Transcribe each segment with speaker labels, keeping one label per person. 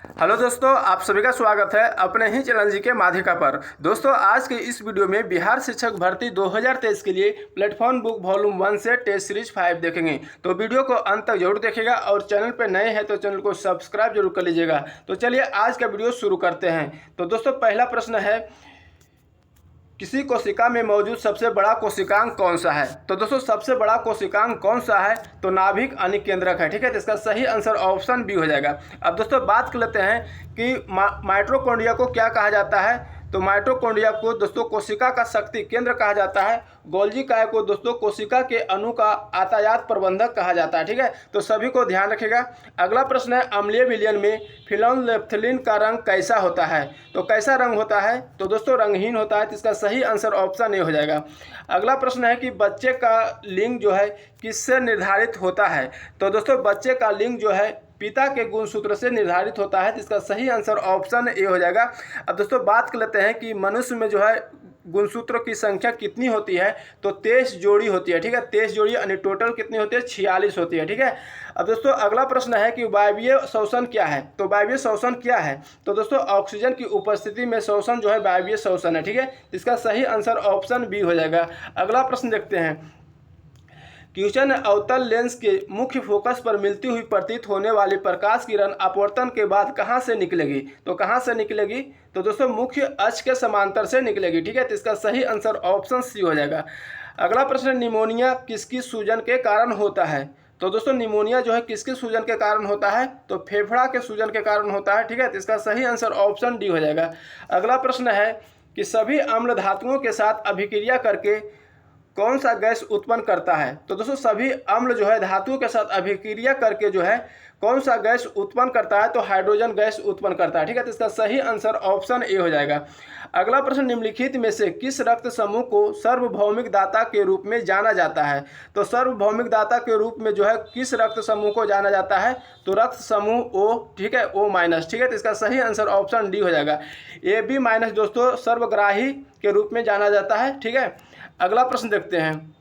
Speaker 1: Hello दोस्तों, आप सभी का स्वागत है अपने ही चैनल जी के माध्यका पर। दोस्तों, आज के इस वीडियो में बिहार शिक्षक भर्ती 2023 के लिए प्लेटफॉर्म बुक वॉल्यूम 1 से टेस्ट सीरीज 5 देखेंगे। तो वीडियो को अंत तक जरूर देखिएगा और चैनल पर नए हैं तो चैनल को सब्सक्राइब जरूर कर लीजिएगा। तो चलिए आज का वीडियो शुरू करते हैं। तो दोस्तों, पहला प्रश्न है, किसी कोशिका में मौजूद सबसे बड़ा कोशिकांग कौन सा है? तो दोस्तों, सबसे बड़ा कोशिकांग कौन सा है? तो नाभिक अनिकेंद्रक है। ठीक है, तो इसका सही आंसर ऑप्शन बी हो जाएगा। अब दोस्तों, बात कर लेते हैं कि माइटोकॉन्ड्रिया को क्या कहा जाता है। तो माइटोकॉन्ड्रिया को दोस्तों कोशिका का शक्ति केंद्र कहा जाता है। गोल्जी काय को दोस्तों कोशिका के अणु का यातायात प्रबंधक कहा जाता है। ठीक है, तो सभी को ध्यान रखिएगा। अगला प्रश्न है, अम्लीय विलयन में फिनोल्फथलीन का रंग कैसा होता है? तो कैसा रंग होता है? तो दोस्तों रंगहीन होता है। तो इसका सही आंसर ऑप्शन ए हो जाएगा। अगला प्रश्न है कि बच्चे का लिंग जो है किससे निर्धारित होता है? तो दोस्तों बच्चे का लिंग जो है पिता के गुणसूत्र से निर्धारित होता है। तो इसका सही आंसर ऑप्शन ए हो जाएगा। अब दोस्तों बात कर लेते हैं कि मनुष्य में जो है गुणसूत्रों की संख्या कितनी होती है? तो 23 जोड़ी होती है। ठीक है, 23 जोड़ी यानी टोटल कितनी होती है? 46 होती है। ठीक है, अब दोस्तों अगला प्रश्न है कि वायवीय श्वसन क्या है? तो वायवीय श्वसन क्या है? तो दोस्तों ऑक्सीजन की उपस्थिति में श्वसन जो है वायवीय श्वसन है। ठीक है, इसका सही आंसर ऑप्शन बी हो जाएगा। अगला प्रश्न देखते हैं, क्वेश्चन अवतल लेंस के मुख्य फोकस पर मिलती हुई प्रतीत होने वाली प्रकाश किरण अपवर्तन के बाद कहां से निकलेगी? तो कहां से निकलेगी? तो दोस्तों मुख्य अक्ष के समांतर से निकलेगी। ठीक है, तो इसका सही आंसर ऑप्शन सी हो जाएगा। अगला प्रश्न, निमोनिया किसकी सूजन के कारण होता है? तो दोस्तों निमोनिया जो है किसके सूजन के कारण होता है? तो फेफड़ा के सूजन के कारण होता है। ठीक है, तो इसका सही आंसर ऑप्शन डी हो जाएगा। अगला प्रश्न है कि सभी अम्ल धातुओं के साथ अभिक्रिया करके कौन सा गैस उत्पन्न करता है? तो दोस्तों सभी अम्ल जो है धातुओं के साथ अभिक्रिया करके जो है कौन सा गैस उत्पन्न करता है? तो हाइड्रोजन गैस उत्पन्न करता है। ठीक है, तो इसका सही आंसर ऑप्शन ए हो जाएगा। अगला प्रश्न, निम्नलिखित में से किस रक्त समूह को सार्वभौमिक दाता के रूप में जाना जाता है? तो सार्वभौमिक दाता के रूप में जो है किस रक्त समूह को जाना जाता है? तो रक्त समूह ओ। ठीक है, ओ माइनस। ठीक है, तो इसका सही आंसर ऑप्शन डी हो जाएगा। ए बी माइनस दोस्तों सर्वग्राही के रूप में जाना जाता है। ठीक है, अगला प्रश्न देखते हैं,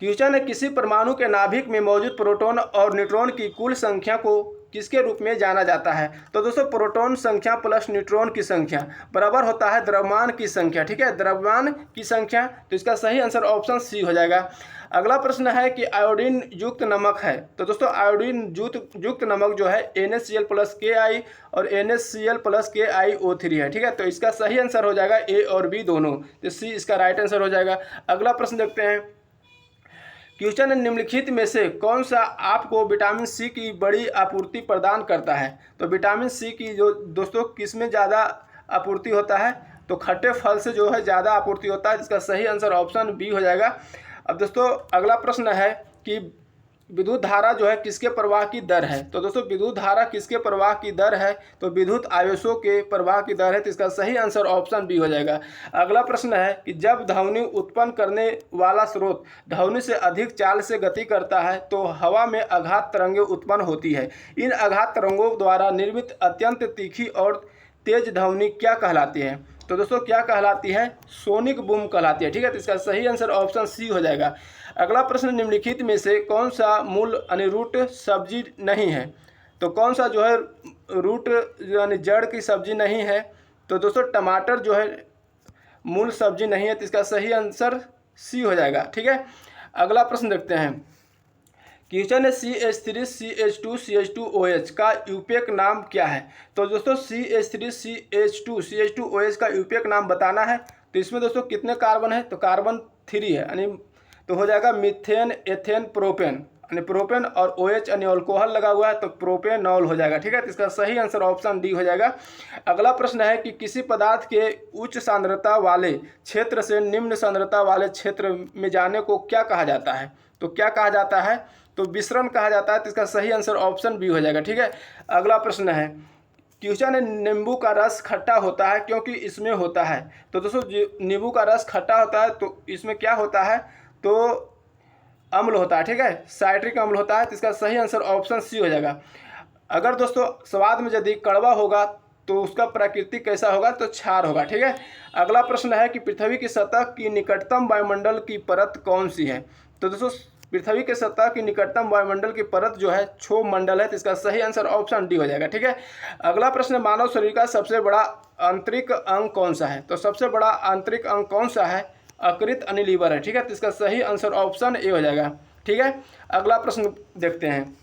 Speaker 1: क्वेश्चन है, किसी परमाणु के नाभिक में मौजूद प्रोटॉन और न्यूट्रॉन की कुल संख्या को किसके रूप में जाना जाता है? तो दोस्तों प्रोटॉन संख्या प्लस न्यूट्रॉन की संख्या बराबर होता है द्रव्यमान की संख्या। ठीक है, द्रव्यमान की संख्या। तो इसका सही आंसर ऑप्शन सी हो जाएगा। अगला प्रश्न है कि आयोडीन युक्त नमक है। तो दोस्तों आयोडीन युक्त नमक जो है NaCl प्लस Ki और NaCl प्लस KiO3 है। ठीक है, तो इसका सही आंसर हो जाएगा ए और बी दोनों। तो सी इसका राइट आंसर हो जाएगा। अगला प्रश्न देखते हैं, क्वेश्चन निम्नलिखित में से कौन सा आपको विटामिन सी की बड़ी आपूर्ति प्रदान करता है? तो विटामिन सी की जो दोस्तों किस में ज़्यादा आपूर्ति होता है? तो खट्टे फल से जो है ज़्यादा आपूर्ति होता है। इसका सही आंसर ऑप्शन बी हो जाएगा। अब दोस्तों अगला प्रश्न है कि विद्युत धारा जो है किसके प्रवाह की दर है? तो दोस्तों विद्युत धारा किसके प्रवाह की दर है? तो विद्युत आवेशों के प्रवाह की दर है। तो इसका सही आंसर ऑप्शन बी हो जाएगा। अगला प्रश्न है कि जब ध्वनि उत्पन्न करने वाला स्रोत ध्वनि से अधिक चाल से गति करता है तो हवा में आघात तरंगें उत्पन्न होती है। इन आघात तरंगों द्वारा निर्मित अत्यंत तीखी और तेज ध्वनि क्या कहलाती है? तो दोस्तों क्या कहलाती है? सोनिक बूम कहलाती है। ठीक है, तो इसका सही आंसर ऑप्शन सी हो जाएगा। अगला प्रश्न, निम्नलिखित में से कौन सा मूल यानी रूट सब्जी नहीं है? तो कौन सा जो है रूट यानी जड़ की सब्जी नहीं है? तो दोस्तों टमाटर जो है मूल सब्जी नहीं है। तो इसका सही आंसर सी हो जाएगा। ठीक है, अगला प्रश्न देखते हैं, क्वेश्चन है CH3 CH2 CH2OH का यूपेक नाम क्या है? तो दोस्तों CH3 CH2OH का यूपेक नाम बताना है। तो इसमें दोस्तों कितने कार्बन है? तो कार्बन 3 है, यानी तो हो जाएगा मीथेन एथेन प्रोपेन, यानी प्रोपेन और OH यानी अल्कोहल लगा हुआ है तो प्रोपेनॉल हो जाएगा। ठीक है, तो इसका सही आंसर ऑप्शन डी हो जाएगा। अगला प्रश्न है कि किसी पदार्थ के उच्च सांद्रता वाले क्षेत्र से निम्न सांद्रता वाले क्षेत्र में जाने को क्या कहा जाता है? तो क्या कहा जाता है? तो विसरण कहा जाता है। तो इसका सही आंसर ऑप्शन बी हो जाएगा। ठीक है, अगला प्रश्न है, क्वेश्चन है, नींबू का रस खट्टा होता है क्योंकि इसमें होता है? तो दोस्तों नींबू का रस खट्टा होता है तो इसमें क्या होता है? तो अम्ल होता है। ठीक है, साइट्रिक अम्ल होता है। तो इसका सही आंसर ऑप्शन सी हो जाएगा। अगर दोस्तों स्वाद में यदि कड़वा होगा तो उसका प्राकृतिक कैसा होगा? तो क्षार होगा। ठीक है, अगला प्रश्न है कि पृथ्वी की सतह की निकटतम वायुमंडल की परत कौन सी है? तो दोस्तों पृथ्वी के सतह की निकटतम वायुमंडल की परत जो है क्षोभ मंडल है, तो इसका सही आंसर ऑप्शन डी हो जाएगा। ठीक है, अगला प्रश्न, मानव शरीर का सबसे बड़ा आंतरिक अंग कौन सा है? तो सबसे बड़ा आंतरिक अंग कौन सा है? अकृत अनिलीवर है। ठीक है, तो इसका सही आंसर ऑप्शन ए हो जाएगा। ठीक है, अगला प्रश्न देखते हैं,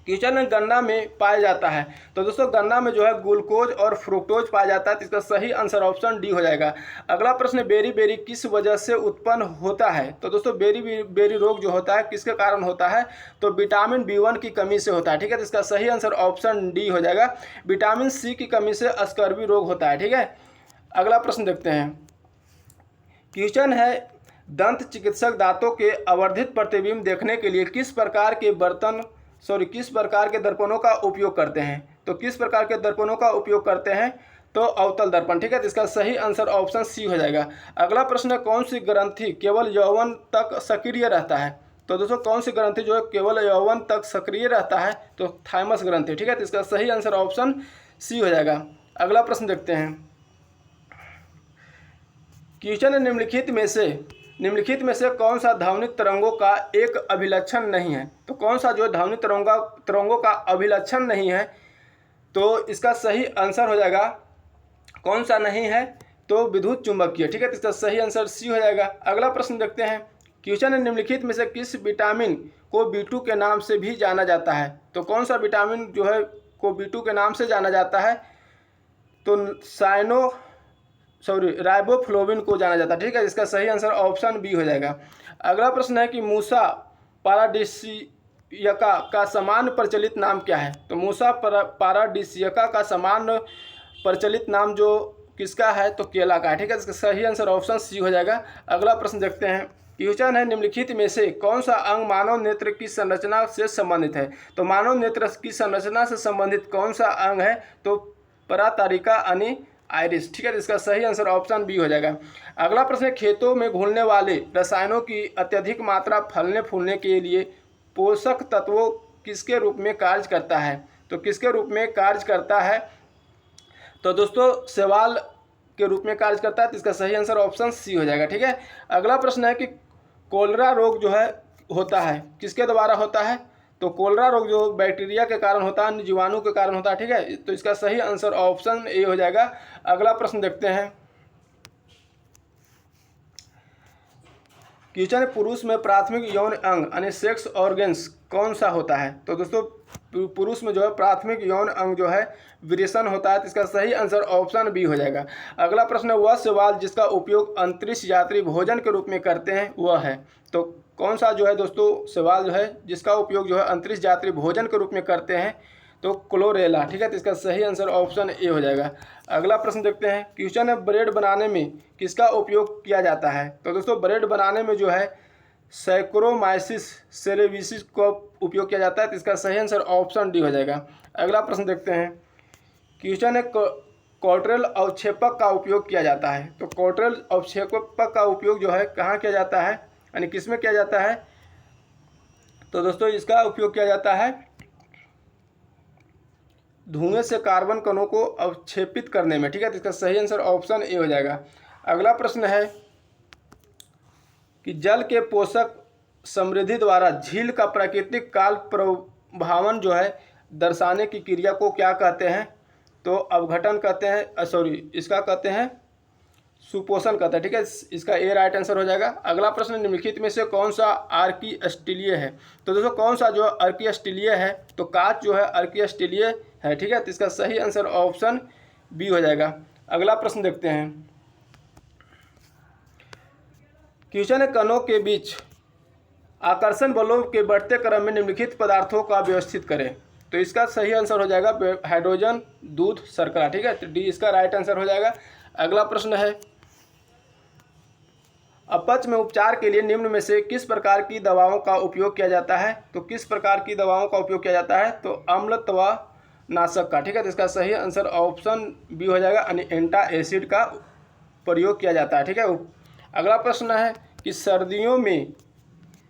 Speaker 1: किचन गन्ना में पाया जाता है? तो दोस्तों गन्ना में जो है ग्लूकोज और फ्रुक्टोज पाया जाता है, तो इसका सही आंसर ऑप्शन डी हो जाएगा। अगला प्रश्न, बेरी बेरी किस वजह से उत्पन्न होता है? तो दोस्तों बेरी बेरी रोग जो होता है किसके कारण होता है? तो विटामिन B1 की कमी से होता है। ठीक है, तो इसका सही आंसर ऑप्शन डी हो जाएगा। विटामिन C की कमी से स्कर्वी रोग होता है। ठीक है, अगला प्रश्न देखते हैं, क्वेश्चन है, दंत चिकित्सक दांतों के आवर्धित प्रतिबिंब देखने के लिए किस प्रकार के दर्पणों का उपयोग करते हैं? तो किस प्रकार के दर्पणों का उपयोग करते हैं? तो अवतल दर्पण। ठीक है, तो इसका सही आंसर ऑप्शन सी हो जाएगा। अगला प्रश्न, कौन सी ग्रंथि केवल यौवन तक सक्रिय रहता है? तो दोस्तों कौन सी ग्रंथि जो है केवल यौवन तक सक्रिय रहता है? तो थाइमस ग्रंथि। ठीक है, तो इसका सही आंसर ऑप्शन सी हो जाएगा। अगला प्रश्न देखते हैं, क्वेश्चन, निम्नलिखित में से कौन सा ध्वनिक तरंगों का एक अभिलक्षण नहीं है? तो कौन सा जो ध्वनिक तरंगों का अभिलक्षण नहीं है? तो इसका सही आंसर हो जाएगा, कौन सा नहीं है? तो विद्युत चुंबकीय। ठीक है, तो इसका सही आंसर सी हो जाएगा। अगला प्रश्न देखते हैं, क्वेश्चन, निम्नलिखित में से किस विटामिन को B2 के नाम से भी जाना जाता है? तो कौन सा विटामिन जो है को B2 के नाम से जाना जाता है? तो राइबोफ्लोविन को जाना जाता है। ठीक है, इसका सही आंसर ऑप्शन बी हो जाएगा। अगला प्रश्न है कि मूसा पाराडिसियका का सामान्य प्रचलित नाम क्या है? तो मूसा पाराडिसियका का सामान्य प्रचलित नाम जो किसका है? तो केला का है। ठीक है, इसका सही आंसर ऑप्शन सी हो जाएगा। अगला प्रश्न देखते हैं, क्वेश्चन है, निम्नलिखित में से कौन सा अंग मानव नेत्र की संरचना से संबंधित है? तो मानव नेत्र की संरचना से संबंधित कौन सा अंग है? तो परातारिका अनि आइरिस। ठीक है, तो इसका सही आंसर ऑप्शन बी हो जाएगा। अगला प्रश्न, खेतों में घुलने वाले रसायनों की अत्यधिक मात्रा फलने फूलने के लिए पोषक तत्वों किसके रूप में कार्य करता है? तो किसके रूप में कार्य करता है? तो दोस्तों शैवाल के रूप में कार्य करता है, तो इसका सही आंसर ऑप्शन सी हो जाएगा। ठीक है, अगला प्रश्न है कि कोलेरा रोग जो है होता है किसके द्वारा होता है? तो कोलेरा रोग जो बैक्टीरिया के कारण होता है, जीवाणु के कारण होता है। ठीक है, तो इसका सही आंसर ऑप्शन ए हो जाएगा। अगला प्रश्न देखते हैं, क्वेश्चन, पुरुष में प्राथमिक यौन अंग यानी सेक्स ऑर्गन्स कौन सा होता है? तो दोस्तों पुरुष में जो है प्राथमिक यौन अंग जो है विरेचन होता है, तो इसका सही आंसर ऑप्शन बी हो जाएगा। अगला प्रश्न, वह शैवाल जिसका उपयोग अंतरिक्ष यात्री भोजन के रूप में करते हैं वह है? तो कौन सा जो है दोस्तों शैवाल जो है जिसका उपयोग जो है अंतरिक्ष यात्री भोजन के रूप में करते हैं? तो क्लोरेला। ठीक है, तो इसका सही आंसर ऑप्शन ए हो जाएगा। अगला प्रश्न देखते हैं, क्वेश्चन है, ब्रेड बनाने में किसका उपयोग किया जाता है? तो दोस्तों ब्रेड बनाने में जो है सैक्रोमाइसिस सेरेविसिस का उपयोग किया जाता है, तो इसका सही आंसर ऑप्शन डी हो जाएगा। अगला प्रश्न देखते हैं, क्वेश्चन है, कॉटरेल अवक्षेपक का उपयोग किया जाता है? तो कॉटरेल अवक्षेपक का उपयोग जो है कहाँ किया जाता है यानी किस में किया जाता है? तो दोस्तों इसका उपयोग किया जाता है धुएं से कार्बन कणों को अवक्षेपित करने में। ठीक है, तो इसका सही आंसर ऑप्शन ए हो जाएगा। अगला प्रश्न है कि जल के पोषक समृद्धि द्वारा झील का प्राकृतिक काल प्रभावन जो है दर्शाने की क्रिया को क्या कहते हैं? तो अवघटन कहते हैं, इसका कहते हैं सुपोषण कहते हैं। ठीक है, इसका ए राइट आंसर हो जाएगा। अगला प्रश्न, निम्नलिखित में से कौन सा आर्किस्टीलीय है? तो दोस्तों कौन सा जो आर्किस्टीलीय है? तो कांच जो है आर्किस्टीलीय है। ठीक है, तो इसका सही आंसर ऑप्शन बी हो जाएगा। अगला प्रश्न देखते हैं, क्वेश्चन है, कणों के बीच आकर्षण बलों के बढ़ते क्रम में निम्नलिखित पदार्थों का व्यवस्थित करें। तो इसका सही आंसर हो जाएगा हाइड्रोजन, दूध, शर्करा। ठीक है, तो डी इसका राइट आंसर हो जाएगा। अगला प्रश्न है, अपच में उपचार के लिए निम्न में से किस प्रकार की दवाओं का उपयोग किया जाता है? तो किस प्रकार की दवाओं का उपयोग किया जाता है? तो अम्लत्व नाशक का। ठीक है, तो इसका सही आंसर ऑप्शन बी हो जाएगा, यानी एंटा एसिड का प्रयोग किया जाता है। ठीक है, अगला प्रश्न है कि सर्दियों में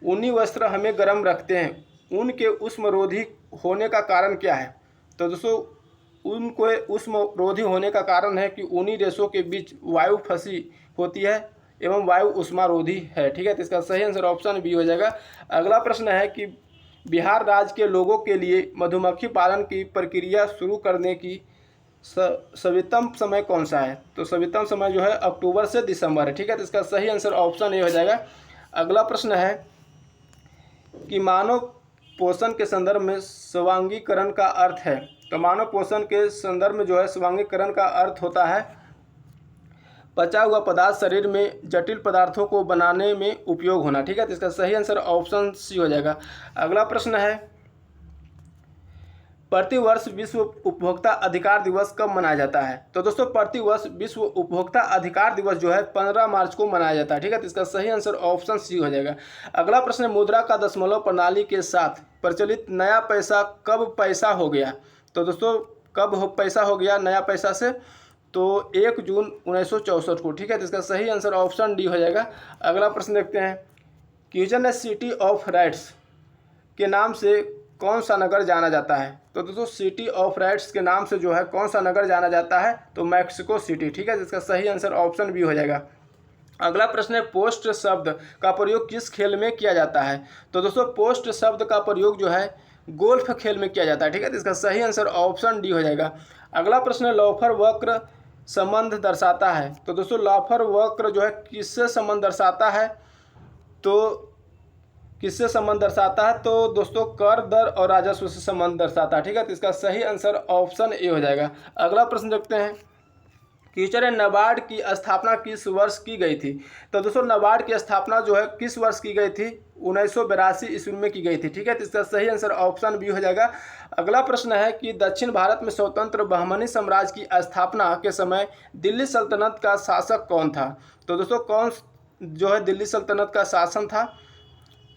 Speaker 1: ऊनी वस्त्र हमें गर्म रखते हैं, ऊन के उष्मरोधी होने का कारण क्या है? तो दोस्तों ऊन को उष्मरोधी होने का कारण है कि ऊनी रेशों के बीच वायु फंसी होती है एवं वायु उष्मारोधी है। ठीक है, तो इसका सही आंसर ऑप्शन बी हो जाएगा। अगला प्रश्न है कि बिहार राज्य के लोगों के लिए मधुमक्खी पालन की प्रक्रिया शुरू करने की सवितम समय कौन सा है? तो सवितम समय जो है अक्टूबर से दिसंबर है। ठीक है, तो इसका सही आंसर ऑप्शन ए हो जाएगा। अगला प्रश्न है कि मानव पोषण के संदर्भ में स्वांगीकरण का अर्थ है। तो मानव पोषण के संदर्भ में जो है स्वांगीकरण का अर्थ होता है पचा हुआ पदार्थ शरीर में जटिल पदार्थों को बनाने में उपयोग होना। ठीक है, तो इसका सही आंसर ऑप्शन सी हो जाएगा। अगला प्रश्न है प्रतिवर्ष विश्व उपभोक्ता अधिकार दिवस कब मनाया जाता है? तो दोस्तों प्रतिवर्ष विश्व उपभोक्ता अधिकार दिवस जो है 15 मार्च को मनाया जाता है। ठीक है, तो इसका सही आंसर ऑप्शन सी हो जाएगा। अगला प्रश्न है मुद्रा का दशमलव प्रणाली के साथ प्रचलित नया पैसा कब पैसा हो गया? तो दोस्तों कब पैसा हो गया नया पैसा से? तो 1 जून 1964 को। ठीक है, तो इसका सही आंसर ऑप्शन डी हो जाएगा। अगला प्रश्न देखते हैं क्वेश्चन है सिटी ऑफ राइट्स के नाम से कौन सा नगर जाना जाता है? तो दोस्तों सिटी ऑफ राइट्स के नाम से जो है कौन सा नगर जाना जाता है? तो मैक्सिको सिटी। ठीक है, जिसका सही आंसर ऑप्शन बी हो जाएगा। अगला प्रश्न है पोस्ट शब्द का प्रयोग किस खेल में किया जाता है? तो दोस्तों पोस्ट शब्द का प्रयोग जो है गोल्फ खेल में किया जाता है। ठीक है, तो इसका सही आंसर ऑप्शन डी हो जाएगा। अगला प्रश्न है लॉफर वक्र संबंध दर्शाता है। तो दोस्तों लॉफर वक्र जो है किससे संबंध दर्शाता है? तो किससे संबंध दर्शाता है? तो दोस्तों कर दर और राजस्व से संबंध दर्शाता है। ठीक है, तो इसका सही आंसर ऑप्शन ए हो जाएगा। अगला प्रश्न देखते हैं क्वेश्चन है नाबार्ड की स्थापना किस वर्ष की गई थी? तो दोस्तों नाबार्ड की स्थापना जो है किस वर्ष की गई थी? 1982 ईस्वी में की गई थी। ठीक है, तो इसका सही आंसर ऑप्शन बी हो जाएगा। अगला प्रश्न है कि दक्षिण भारत में स्वतंत्र बहमनी साम्राज्य की स्थापना के समय दिल्ली सल्तनत का शासक कौन था? तो दोस्तों कौन जो है दिल्ली सल्तनत का शासन था?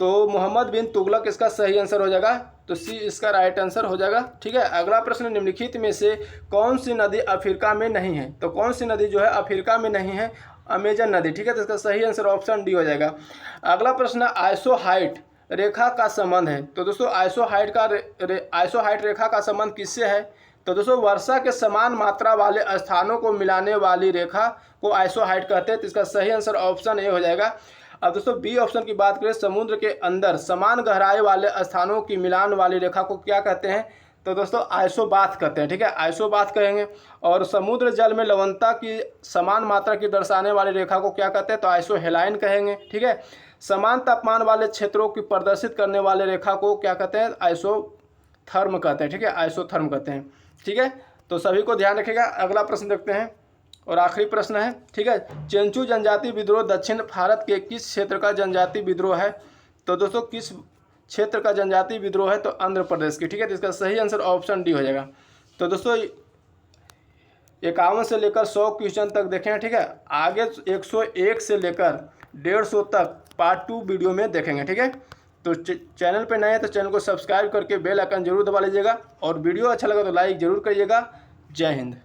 Speaker 1: तो मोहम्मद बिन तुगलक इसका सही आंसर हो जाएगा। तो सी इसका राइट आंसर हो जाएगा। ठीक है, अगला प्रश्न निम्नलिखित में से कौन सी नदी अफ्रीका में नहीं है? तो कौन सी नदी जो है अफ्रीका में नहीं है? अमेजन नदी। ठीक है, तो इसका सही आंसर ऑप्शन डी हो जाएगा। अगला प्रश्न आइसोहाइट रेखा का संबंध है। तो दोस्तों आइसोहाइट रेखा का संबंध किससे है? तो दोस्तों वर्षा के समान मात्रा वाले स्थानों को मिलाने वाली रेखा को आइसोहाइट कहते हैं। तो इसका सही आंसर ऑप्शन ए हो जाएगा। अब दोस्तों बी ऑप्शन की बात करें समुद्र के अंदर समान गहराई वाले स्थानों की मिलान वाली रेखा को क्या कहते हैं? तो दोस्तों आइसोबाथ कहते हैं। ठीक है, आइसोबाथ कहेंगे। और समुद्र जल में लवणता की समान मात्रा की दर्शाने वाली रेखा को क्या कहते हैं? तो आइसोहेलाइन कहेंगे। ठीक है, समान तापमान वाले क्षेत्रों की प्रदर्शित करने वाले रेखा को क्या कहते हैं? आइसोथर्म कहते हैं। ठीक है, आइसोथर्म कहते हैं। ठीक है, तो सभी को ध्यान रखिएगा। अगला प्रश्न देखते हैं और आखिरी प्रश्न है। ठीक है, चेंचू जनजाति विद्रोह दक्षिण भारत के किस क्षेत्र का जनजाति विद्रोह है? तो दोस्तों किस क्षेत्र का जनजाति विद्रोह है? तो आंध्र प्रदेश की। ठीक है, तो इसका सही आंसर ऑप्शन डी हो जाएगा। तो दोस्तों 51 से लेकर 100 क्वेश्चन तक देखें। ठीक है, आगे 101 से लेकर 150 तक पार्ट 2 वीडियो में देखेंगे। ठीक है, तो चैनल पे नए हैं तो चैनल को सब्सक्राइब करके बेल आइकन जरूर दबा लीजिएगा और वीडियो अच्छा लगा तो लाइक जरूर करिएगा। जय हिंद।